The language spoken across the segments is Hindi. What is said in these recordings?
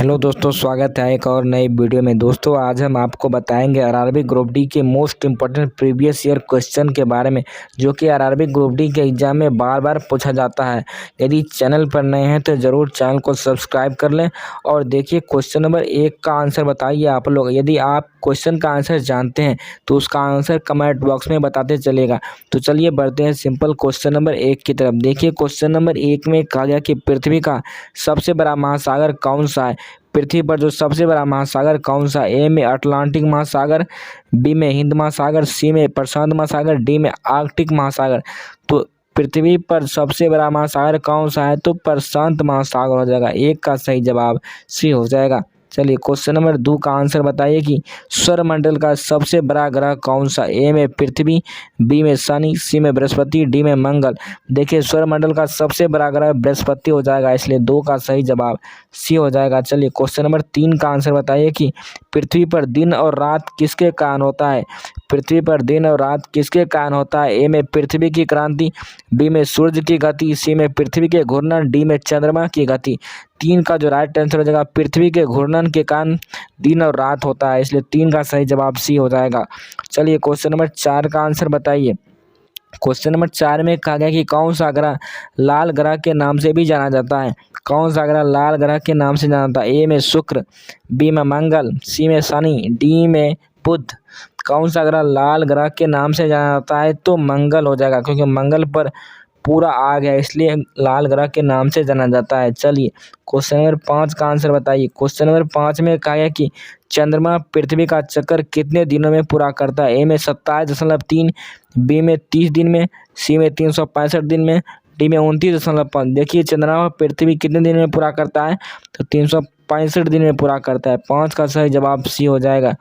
हेलो दोस्तों, स्वागत है एक और नई वीडियो में। दोस्तों आज हम आपको बताएंगे आरआरबी ग्रुप डी के most important previous year question के बारे में, जो कि आरआरबी ग्रुप डी के एग्जाम में बार बार पूछा जाता है। यदि चैनल पर नए हैं तो ज़रूर चैनल को सब्सक्राइब कर लें और देखिए क्वेश्चन नंबर 1 का आंसर बताइए आप लोग। यदि आप क्वेश्चन का आंसर जानते हैं तो उसका आंसर कमेंट बॉक्स में बताते चलेगा। तो चलिए बढ़ते हैं सिंपल क्वेश्चन नंबर 1 की तरफ। देखिए क्वेश्चन नंबर 1 में कहा गया कि पृथ्वी का सबसे बड़ा महासागर कौन सा है। पृथ्वी पर जो सबसे बड़ा महासागर कौन सा? ए में अटलांटिक महासागर, बी में हिंद महासागर, सी में प्रशांत महासागर, डी में आर्कटिक महासागर। तो पृथ्वी पर सबसे बड़ा महासागर कौन सा है? तो प्रशांत महासागर हो जाएगा। एक का सही जवाब सी हो जाएगा। चलिए क्वेश्चन नंबर 2 का आंसर बताइए कि सौरमंडल का सबसे बड़ा ग्रह कौन सा? ए में पृथ्वी, बी में शनि, सी में बृहस्पति, डी में मंगल। देखिए सौरमंडल का सबसे बड़ा ग्रह बृहस्पति हो जाएगा, इसलिए 2 का सही जवाब सी हो जाएगा। चलिए क्वेश्चन नंबर 3 का आंसर बताइए कि पृथ्वी पर दिन और रात किसके कारण होता है? पृथ्वी पर दिन और रात किसके कारण होता है? ए में पृथ्वी की क्रांति, बी में सूर्य की गति, सी में पृथ्वी के घूर्णन, डी में चंद्रमा की गति। 3 का जो राइट आंसर हो जाएगा पृथ्वी के घूर्णन के कारण दिन और रात होता है, इसलिए 3 का सही जवाब सी हो जाएगा। चलिए क्वेश्चन नंबर 4 का आंसर बताइए। क्वेश्चन नंबर 4 में कहा गया कि कौन सा ग्रह लाल ग्रह के नाम से भी जाना जाता है? कौन सा ग्रह लाल ग्रह के नाम से जाना जाता है? ए में शुक्र, बी में मंगल, सी में शनि, डी में बुध। कौन सा ग्रह लाल ग्रह के नाम से जाना जाता है? तो मंगल हो जाएगा, क्योंकि मंगल पर पूरा आग है, इसलिए लाल ग्रह के नाम से जाना जाता है। चलिए क्वेश्चन नंबर 5 का आंसर बताइए। क्वेश्चन नंबर 5 में कहा गया कि चंद्रमा पृथ्वी का चक्कर कितने दिनों में पूरा करता है? ए में 27.3, बी में 30 दिन में, सी में 365 दिन में, डी में 29.5। देखिए चंद्रमा पृथ्वी कितने दिन में पूरा करता है? तो 365 दिन में पूरा करता है। 5 का सही जवाब सी हो जाएगा।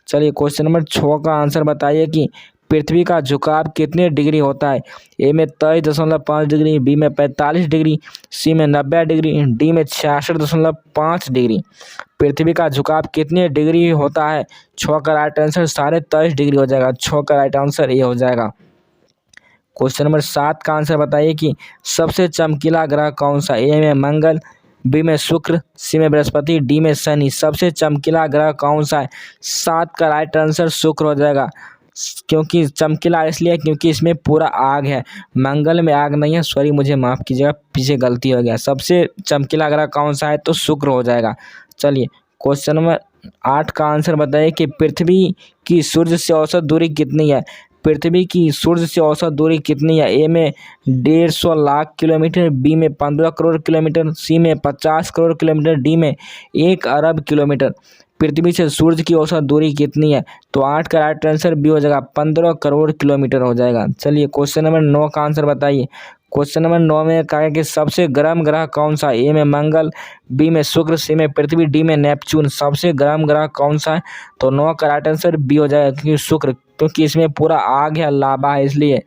चलिए क्वेश्चन नंबर 6 का आंसर बताइए कि पृथ्वी का झुकाव कितने डिग्री होता है? ए में 23.5 डिग्री, बी में 45 डिग्री, सी में 90 डिग्री, डी में 66.5 डिग्री। पृथ्वी का झुकाव कितने डिग्री होता है? 6 का राइट आंसर 23.5 डिग्री हो जाएगा। 6 का राइट आंसर ये हो जाएगा। क्वेश्चन नंबर 7 का आंसर बताइए कि सबसे चमकीला ग्रह कौन सा? ए में मंगल, बी में शुक्र, सी में बृहस्पति, डी में शनि। सबसे चमकीला ग्रह कौन सा है? 7 का राइट आंसर शुक्र हो जाएगा। क्योंकि चमकीला इसलिए क्योंकि इसमें पूरा आग है। मंगल में आग नहीं है, सॉरी मुझे माफ़ कीजिएगा, पीछे गलती हो गया। सबसे चमकीला ग्रह कौन सा है? तो शुक्र हो जाएगा। चलिए क्वेश्चन नंबर 8 का आंसर बताइए कि पृथ्वी की सूर्य से औसत दूरी कितनी है? पृथ्वी की सूर्य से औसत दूरी कितनी है? ए में 150 लाख किलोमीटर, बी में 15 करोड़ किलोमीटर, सी में 50 करोड़ किलोमीटर, डी में 1 अरब किलोमीटर। पृथ्वी से सूर्य की औसत दूरी कितनी है? तो 8 का राइट आंसर बी हो जाएगा, 15 करोड़ किलोमीटर हो जाएगा। चलिए क्वेश्चन नंबर 9 का आंसर बताइए। क्वेश्चन नंबर 9 में कहा है कि सबसे गर्म ग्रह कौन सा? ए में मंगल, बी में शुक्र, सी में पृथ्वी, डी में नेपच्यून। सबसे गर्म ग्रह कौन सा है? तो 9 का राइट आंसर बी हो जाएगा, क्योंकि शुक्र, क्योंकि इसमें पूरा आग है, लावा है, इसलिए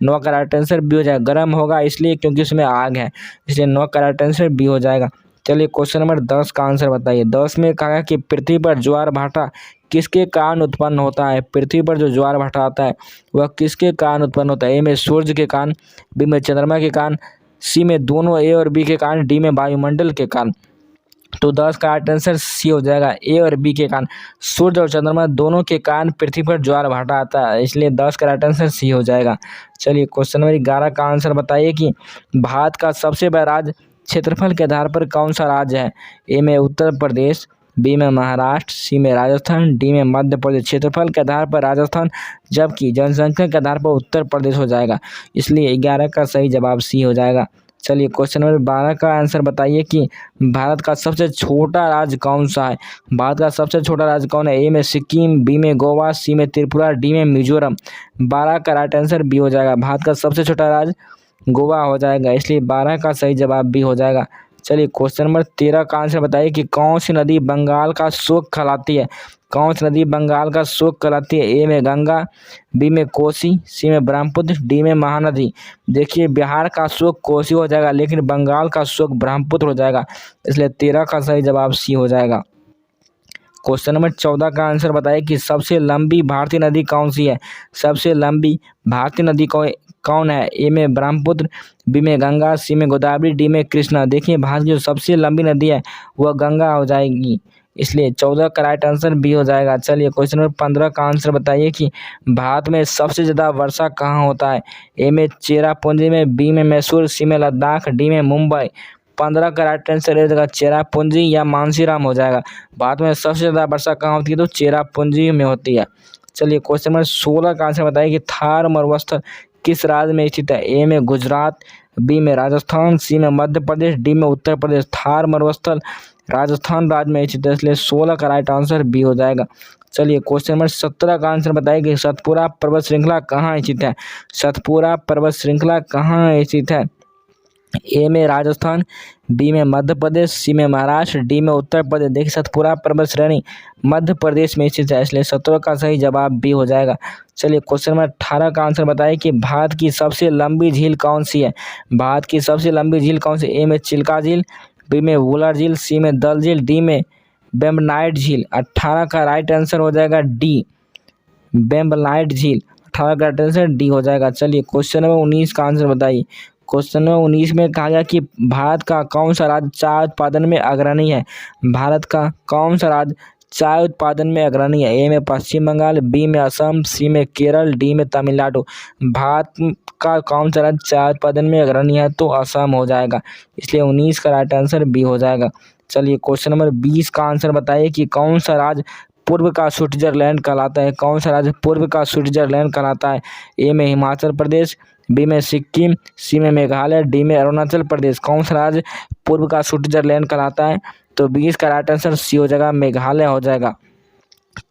9 का राइट आंसर बी हो जाएगा। गर्म होगा इसलिए क्योंकि उसमें आग है, इसलिए 9 का राइट आंसर बी हो जाएगा। चलिए क्वेश्चन नंबर 10 का आंसर बताइए। 10 में कहा कि पृथ्वी पर ज्वार भाटा किसके कारण उत्पन्न होता है? पृथ्वी पर जो ज्वार भाटा आता है वह किसके कारण उत्पन्न होता है? ए में सूर्य के कारण, बी में चंद्रमा के कारण, सी में दोनों ए और बी के कारण, डी में वायुमंडल के कारण। तो 10 का राइट आंसर सी हो जाएगा, ए और बी के कारण। सूर्य और चंद्रमा दोनों के कारण पृथ्वी पर ज्वार भाटा आता है, इसलिए 10 का राइट आंसर सी हो जाएगा। चलिए क्वेश्चन नंबर 11 का आंसर बताइए कि भारत का सबसे बड़ा राज्य क्षेत्रफल के आधार पर कौन सा राज्य है? ए में उत्तर प्रदेश, बी में महाराष्ट्र, सी में राजस्थान, डी में मध्य प्रदेश। क्षेत्रफल के आधार पर राजस्थान, जबकि जनसंख्या के आधार पर उत्तर प्रदेश हो जाएगा, इसलिए 11 का सही जवाब सी हो जाएगा। चलिए क्वेश्चन नंबर 12 का आंसर बताइए कि भारत का सबसे छोटा राज्य कौन सा है? भारत का सबसे छोटा राज्य कौन है? ए में सिक्किम, बी में गोवा, सी में त्रिपुरा, डी में मिजोरम। 12 का राइट आंसर बी हो जाएगा। भारत का सबसे छोटा राज्य गोवा हो जाएगा, इसलिए 12 का सही जवाब बी हो जाएगा। चलिए क्वेश्चन नंबर 13 का आंसर बताइए कि कौन सी नदी बंगाल का शोक कहलाती है? कौन सी नदी बंगाल का शोक कहलाती है? ए में गंगा, बी में कोसी, सी में ब्रह्मपुत्र, डी में महानदी। देखिए बिहार का शोक कोसी हो जाएगा, लेकिन बंगाल का शोक ब्रह्मपुत्र हो जाएगा, इसलिए 13 का सही जवाब सी हो जाएगा। क्वेश्चन नंबर 14 का आंसर बताइए कि सबसे लंबी भारतीय नदी कौन सी है? सबसे लंबी भारतीय नदी कौन है? ए में ब्रह्मपुत्र, बी में गंगा, सी में गोदावरी, डी में कृष्णा। देखिए भारत की जो सबसे लंबी नदी है वह गंगा हो जाएगी, इसलिए 14 का राइट आंसर बी हो जाएगा। चलिए क्वेश्चन नंबर 15 का आंसर बताइए कि भारत में सबसे ज़्यादा वर्षा कहाँ होता है? ए में चेरापूंजी में, बी में मैसूर, सी में लद्दाख, डी में मुंबई। 15 का राइट आंसर हो जाएगा चेरापूंजी या मानसीराम हो जाएगा। भारत में सबसे ज़्यादा वर्षा कहाँ होती है? तो चेरापूंजी में होती है। चलिए क्वेश्चन नंबर 16 का आंसर बताइए कि थार मरुस्थल किस राज्य में स्थित है? ए में गुजरात, बी में राजस्थान, सी में मध्य प्रदेश, डी में उत्तर प्रदेश। थार मरुस्थल राजस्थान राज्य में स्थित है, इसलिए 16 का राइट आंसर बी हो जाएगा। चलिए क्वेश्चन नंबर 17 का आंसर बताइए कि सतपुरा पर्वत श्रृंखला कहाँ स्थित है? सतपुरा पर्वत श्रृंखला कहाँ स्थित है? ए में राजस्थान, बी में मध्य प्रदेश, सी में महाराष्ट्र, डी में उत्तर प्रदेश। देखिए सतपुरा पर्वत श्रेणी मध्य प्रदेश में स्थित है, इसलिए 17 का सही जवाब बी हो जाएगा। चलिए क्वेश्चन नंबर 18 का आंसर बताइए कि भारत की सबसे लंबी झील कौन सी है? भारत की सबसे लंबी झील कौन सी? ए में चिल्का झील, बी में वुलर झील, सी में दल झील, डी में बेम्बनाइट झील। 18 का राइट आंसर हो जाएगा डी, बेम्बनाइट झील। 18 का राइट आंसर डी हो जाएगा। चलिए क्वेश्चन नंबर 19 का आंसर बताइए। क्वेश्चन नंबर 19 में कहा गया कि भारत का कौन सा राज्य चाय उत्पादन में अग्रणी है? भारत का कौन सा राज्य चाय उत्पादन में अग्रणी है? ए में पश्चिम बंगाल, बी में असम, सी में केरल, डी में तमिलनाडु। भारत का कौन सा राज्य चाय उत्पादन में अग्रणी है? तो असम हो जाएगा, इसलिए 19 का राइट आंसर बी हो जाएगा। चलिए क्वेश्चन नंबर 20 का आंसर बताइए कि कौन सा राज्य पूर्व का स्विट्जरलैंड कहलाता है? कौन सा राज्य पूर्व का स्विट्जरलैंड कहलाता है? ए में हिमाचल प्रदेश, बी में सिक्किम, सी में मेघालय, डी में अरुणाचल प्रदेश। कौन सा राज्य पूर्व का स्विट्जरलैंड कहलाता है? तो 20 का राइट आंसर सी हो जाएगा, मेघालय हो जाएगा।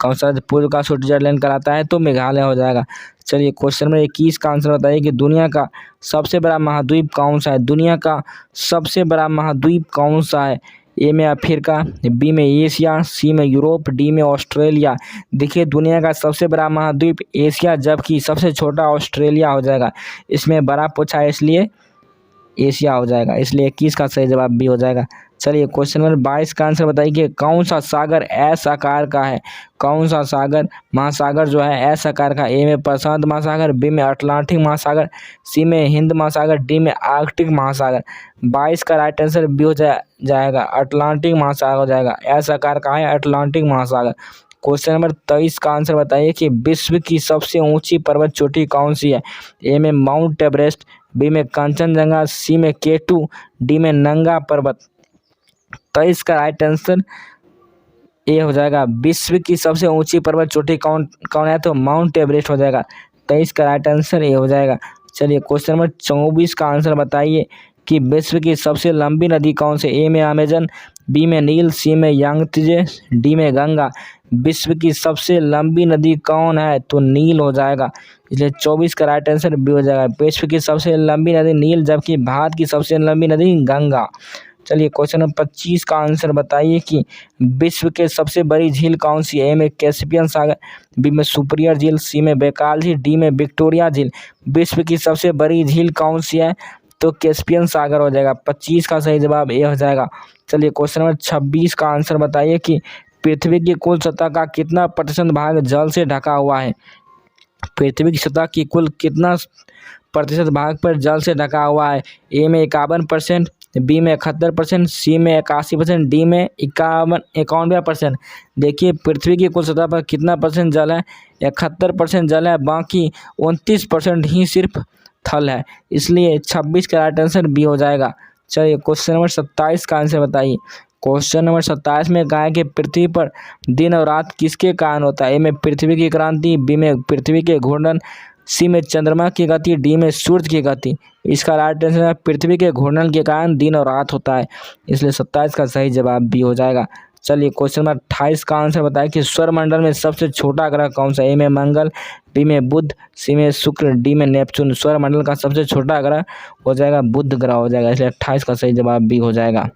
कौन सा राज्य पूर्व का स्विट्जरलैंड कहलाता है? तो मेघालय हो जाएगा। चलिए क्वेश्चन नंबर 21 का आंसर बताइए कि दुनिया का सबसे बड़ा महाद्वीप कौन सा है? दुनिया का सबसे बड़ा महाद्वीप कौन सा है? ए में अफ्रीका, बी में एशिया, सी में यूरोप, डी में ऑस्ट्रेलिया। देखिए दुनिया का सबसे बड़ा महाद्वीप एशिया, जबकि सबसे छोटा ऑस्ट्रेलिया हो जाएगा। इसमें बड़ा पूछा है इसलिए एशिया हो जाएगा, इसलिए 21 का सही जवाब बी हो जाएगा। चलिए क्वेश्चन नंबर 22 का आंसर बताइए कि कौन सा सागर एस आकार का है? कौन सा सागर महासागर जो है एस आकार का? ए में प्रशांत महासागर, बी में अटलांटिक महासागर, सी में हिंद महासागर, डी में आर्कटिक महासागर। 22 का राइट आंसर बी हो जाएगा, अटलांटिक महासागर हो जाएगा। एस आकार का है अटलांटिक महासागर। क्वेश्चन नंबर 23 का आंसर बताइए कि विश्व की सबसे ऊंची पर्वत चोटी कौन सी है? ए में माउंट एवरेस्ट, बी में कंचनजंगा, सी में केटू, डी में नंगा पर्वत। 23 का राइट आंसर ए हो जाएगा, विश्व की सबसे ऊंची पर्वत चोटी कौन है? तो माउंट एवरेस्ट हो जाएगा। 23 का राइट आंसर ए हो जाएगा। चलिए क्वेश्चन नंबर 24 का आंसर बताइए कि विश्व की सबसे लंबी नदी कौन सी? ए में अमेजन, बी में नील, सी में यांगत्जे, डी में गंगा। विश्व की सबसे लंबी नदी कौन है? तो नील हो जाएगा, इसलिए 24 का राइट आंसर बी हो जाएगा। विश्व की सबसे लंबी नदी नील, जबकि भारत की सबसे लंबी नदी गंगा। चलिए क्वेश्चन नंबर 25 का आंसर बताइए कि विश्व के सबसे बड़ी झील कौन सी है? ए में कैस्पियन सागर, बी में सुपीरियर झील, सी में बैकाल झील, डी में विक्टोरिया झील। विश्व की सबसे बड़ी झील कौन सी है? तो कैस्पियन सागर हो जाएगा। 25 का सही जवाब ए हो जाएगा। चलिए क्वेश्चन नंबर 26 का आंसर बताइए कि पृथ्वी की कुल सतह का कितना प्रतिशत भाग जल से ढका हुआ है? पृथ्वी की सतह की कुल कितना प्रतिशत भाग पर जल से ढका हुआ है? ए में 51%, बी में 71%, सी में 81%, डी में 91%। देखिए पृथ्वी की कुल सतह पर कितना परसेंट जल है? 71% जल है, बाकी 29% ही सिर्फ थल है, इसलिए 26 का राइट आंसर बी हो जाएगा। चलिए क्वेश्चन नंबर 27 का आंसर बताइए। क्वेश्चन नंबर 27 में कहा है कि पृथ्वी पर दिन और रात किसके कारण होता है? ए में पृथ्वी की क्रांति, बी में पृथ्वी के घूर्णन, सी में चंद्रमा की गति, डी में सूर्य की गति। इसका राइट आंसर है पृथ्वी के घूर्णन के कारण दिन और रात होता है, इसलिए 27 का सही जवाब बी हो जाएगा। चलिए क्वेश्चन नंबर 28 का आंसर बताएं कि सौरमंडल में सबसे छोटा ग्रह कौन सा है? ए में मंगल, बी में बुध, सी में शुक्र, डी में नेपच्यून। सौरमंडल का सबसे छोटा ग्रह हो जाएगा बुध ग्रह हो जाएगा, इसलिए 28 का सही जवाब बी हो जाएगा।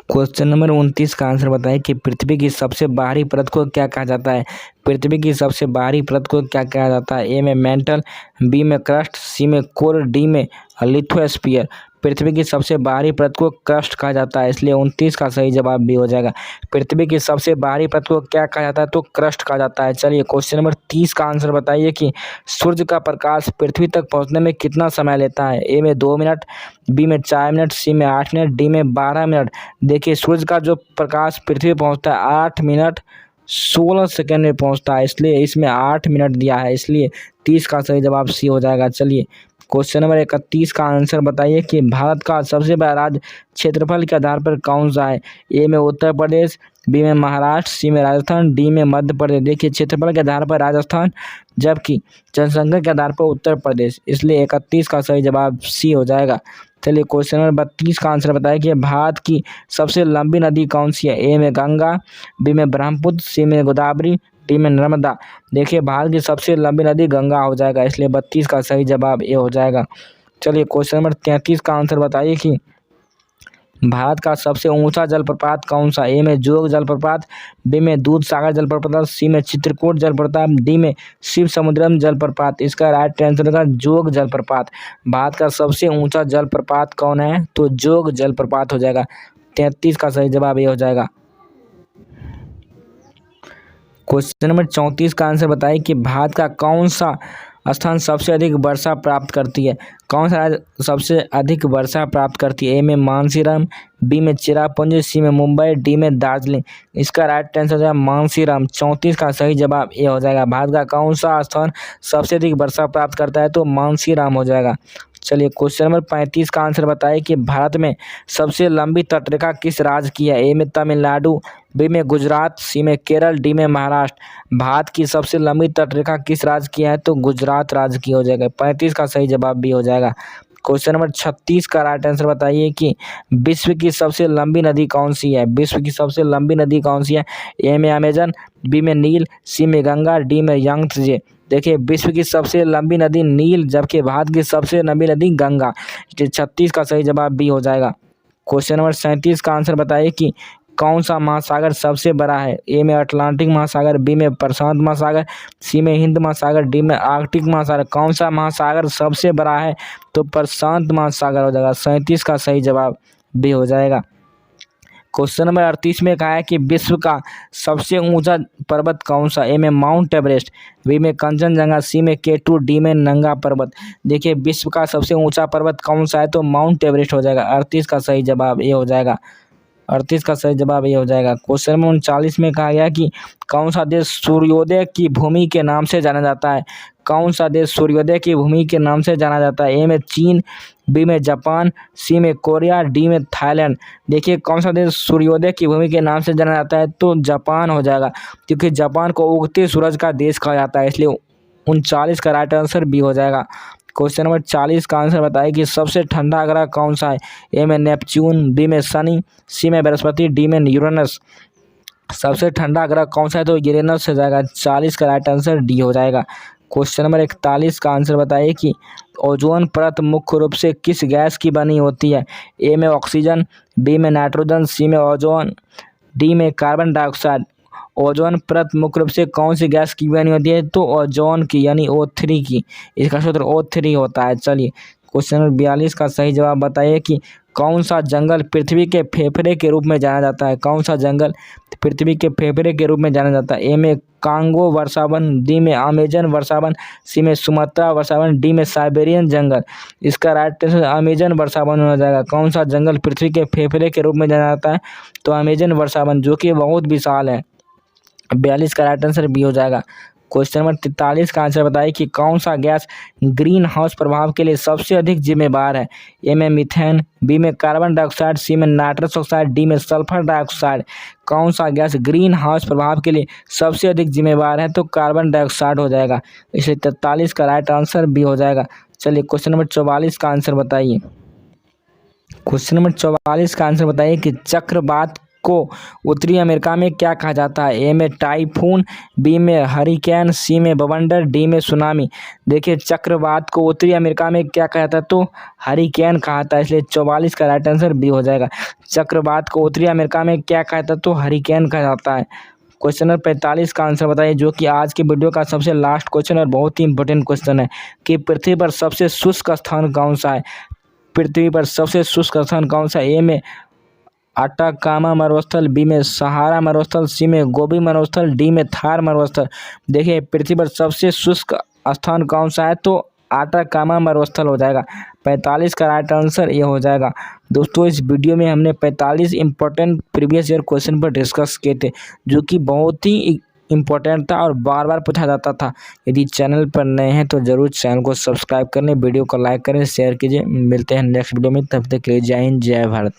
क्वेश्चन नंबर 29 का आंसर बताएं कि पृथ्वी की सबसे बाहरी परत को क्या कहा जाता है? पृथ्वी की सबसे बाहरी परत को क्या कहा जाता है? ए में मेंटल, बी में क्रस्ट, सी में कोर, डी में लिथोस्फीयर। पृथ्वी की सबसे बाहरी परत को क्रस्ट कहा जाता है, इसलिए 29 का सही जवाब भी हो जाएगा। पृथ्वी की सबसे बाहरी परत को क्या कहा जाता है? तो क्रस्ट कहा जाता है। चलिए क्वेश्चन नंबर 30 का आंसर बताइए कि सूर्य का प्रकाश पृथ्वी तक पहुंचने में कितना समय लेता है? ए में 2 मिनट, बी में 4 मिनट, सी में 8 मिनट, डी में 12 मिनट। देखिए सूर्य का जो प्रकाश पृथ्वी पहुंचता है 8 मिनट 16 सेकेंड में पहुंचता है, इसलिए इसमें 8 मिनट दिया है, इसलिए 30 का सही जवाब सी हो जाएगा। चलिए क्वेश्चन नंबर 31 का आंसर बताइए कि भारत का सबसे बड़ा राज्य क्षेत्रफल के आधार पर कौन सा है? ए में उत्तर प्रदेश, बी में महाराष्ट्र, सी में राजस्थान, डी में मध्य प्रदेश। देखिए क्षेत्रफल के आधार पर राजस्थान, जबकि जनसंख्या के आधार पर उत्तर प्रदेश, इसलिए 31 का सही जवाब सी हो जाएगा। चलिए क्वेश्चन नंबर 32 का आंसर बताइए कि भारत की सबसे लंबी नदी कौन सी है? ए में गंगा, बी में ब्रह्मपुत्र, सी में गोदावरी, डी में नर्मदा। देखिए भारत की सबसे लंबी नदी गंगा हो जाएगा, इसलिए 32 का सही जवाब ए हो जाएगा। चलिए क्वेश्चन नंबर 33 का आंसर बताइए कि भारत का सबसे ऊंचा जलप्रपात कौन सा? ए में जोग जलप्रपात, बी में दूध सागर जलप्रपात, सी में चित्रकूट जलप्रपात, डी में शिव समुद्रम जलप्रपात। इसका राइट आंसर होगा जोग जलप्रपात। भारत का सबसे ऊंचा जलप्रपात कौन है? तो जोग जलप्रपात हो जाएगा। 33 का सही जवाब ये हो जाएगा। क्वेश्चन नंबर 34 का आंसर बताइए कि भारत का कौन सा स्थान सबसे अधिक वर्षा प्राप्त करती है? कौन सा राज्य सबसे अधिक वर्षा प्राप्त करती है? ए में मानसीराम, बी में चिरापुंजी, सी में मुंबई, डी में दार्जिलिंग। इसका राइट आंसर हो जाएगा मानसीराम। 34 का सही जवाब ए हो जाएगा। भारत का कौन सा स्थान सबसे अधिक वर्षा प्राप्त करता है? तो मानसीराम हो जाएगा। चलिए क्वेश्चन नंबर 35 का आंसर बताइए कि भारत में सबसे लंबी तटरेखा किस राज्य की है? ए में तमिलनाडु, बी में गुजरात, सी में केरल, डी में महाराष्ट्र। भारत की सबसे लंबी तटरेखा किस राज्य की है? तो गुजरात राज्य की हो जाएगा। 35 का सही जवाब भी हो जाएगा। क्वेश्चन नंबर 36 का राइट आंसर बताइए कि विश्व की सबसे लंबी नदी कौन सी है? विश्व की सबसे लंबी नदी कौन सी है? ए में अमेजन, बी में नील, सी में गंगा, डी में यंगत्जे। देखिए विश्व की सबसे लंबी नदी नील, जबकि भारत की सबसे लंबी नदी गंगा। 36 का सही जवाब बी हो जाएगा। क्वेश्चन नंबर 37 का आंसर बताइए कि कौन सा महासागर सबसे बड़ा है? ए में अटलांटिक महासागर, बी में प्रशांत महासागर, सी में हिंद महासागर, डी में आर्कटिक महासागर। कौन सा महासागर सबसे बड़ा है? तो प्रशांत महासागर हो जाएगा। 37 का सही जवाब बी हो जाएगा। क्वेश्चन नंबर 38 में कहा है कि विश्व का सबसे ऊंचा पर्वत कौन सा? ए में माउंट एवरेस्ट, बी में कंचनजंगा, सी में केटू, डी में नंगा पर्वत। देखिए विश्व का सबसे ऊंचा पर्वत कौन सा है? तो माउंट एवरेस्ट हो जाएगा। 38 का सही जवाब ये हो जाएगा। 38 का सही जवाब ये हो जाएगा। क्वेश्चन नंबर 39 में कहा गया कि कौन सा देश सूर्योदय की भूमि के नाम से जाना जाता है? कौन सा देश सूर्योदय की भूमि के नाम से जाना जाता है? ए में चीन, बी में जापान, सी में कोरिया, डी में थाईलैंड। देखिए कौन सा देश सूर्योदय की भूमि के नाम से जाना जाता है? तो जापान हो जाएगा, क्योंकि जापान को उगते सूरज का देश कहा जाता है, इसलिए 39 का राइट आंसर बी हो जाएगा। क्वेश्चन नंबर 40 का आंसर बताइए कि सबसे ठंडा ग्रह कौन सा है? ए में नेपच्यून, बी में शनि, सी में बृहस्पति, डी में यूरेनस। सबसे ठंडा ग्रह कौन सा है? तो यूरेनस हो जाएगा। 40 का राइट आंसर डी हो जाएगा। क्वेश्चन नंबर 41 का आंसर बताइए कि ओजोन परत मुख्य रूप से किस गैस की बनी होती है? ए में ऑक्सीजन, बी में नाइट्रोजन, सी में ओजोन, डी में कार्बन डाइऑक्साइड। ओजोन परत मुख्य रूप से कौन सी गैस की बनी होती है? तो ओजोन की, यानी O3 की। इसका सूत्र O3 होता है। चलिए क्वेश्चन नंबर 42 का सही जवाब बताइए कि कौन सा जंगल पृथ्वी के फेफड़े के रूप में जाना जाता है? कौन सा जंगल पृथ्वी के फेफड़े के रूप में जाना जाता है? ए में कांगो वर्षावन, डी में अमेजन वर्षावन, सी में सुमात्रा वर्षावन, डी में साइबेरियन जंगल। इसका राइट आंसर अमेजन वर्षावन हो जाएगा। कौन सा जंगल पृथ्वी के फेफड़े के रूप में जाना जाता है? तो अमेजन वर्षावन, जो कि बहुत विशाल है। 42 का राइट आंसर बी हो जाएगा। क्वेश्चन नंबर 43 का आंसर बताइए कि कौन सा गैस ग्रीन हाउस प्रभाव के लिए सबसे अधिक जिम्मेवार है? ए में मीथेन, बी में कार्बन डाइऑक्साइड, सी में नाइट्रस ऑक्साइड, डी में सल्फर डाइऑक्साइड। कौन सा गैस ग्रीन हाउस प्रभाव के लिए सबसे अधिक जिम्मेवार है? तो कार्बन डाइऑक्साइड हो जाएगा। इसलिए 43 का राइट आंसर बी हो जाएगा। चलिए क्वेश्चन नंबर 44 का आंसर बताइए। क्वेश्चन नंबर 44 का आंसर बताइए कि चक्रवात को उत्तरी अमेरिका में क्या कहा जाता है? ए में टाइफून, बी में हरिकेन, सी में बवंडर, डी में सुनामी। देखिए चक्रवात को उत्तरी अमेरिका में क्या कहा जाता है? तो हरिकेन कहा जाता है, इसलिए 44 का राइट आंसर बी हो जाएगा। चक्रवात को उत्तरी अमेरिका में क्या कहा जाता है? तो हरिकेन कहा जाता है। क्वेश्चन नंबर 45 का आंसर बताइए, जो कि आज की वीडियो का सबसे लास्ट क्वेश्चन और बहुत ही इंपॉर्टेंट क्वेश्चन है कि पृथ्वी पर सबसे शुष्क स्थान कौन सा है? पृथ्वी पर सबसे शुष्क स्थान कौन सा है? ए में अटाकामा मरुस्थल, बी में सहारा मरुस्थल, सी में गोबी मरुस्थल, डी में थार मरुस्थल। देखिए पृथ्वी पर सबसे शुष्क स्थान कौन सा है? तो अटाकामा मरुस्थल हो जाएगा। 45 का राइट आंसर ये हो जाएगा। दोस्तों इस वीडियो में हमने 45 इंपॉर्टेंट प्रीवियस ईयर क्वेश्चन पर डिस्कस किए थे, जो कि बहुत ही इम्पोर्टेंट था और बार बार पूछा जाता था। यदि चैनल पर नए हैं तो ज़रूर चैनल को सब्सक्राइब करें, वीडियो को लाइक करें, शेयर कीजिए। मिलते हैं नेक्स्ट वीडियो में, तब तक के लिए जय हिंद, जय भारत।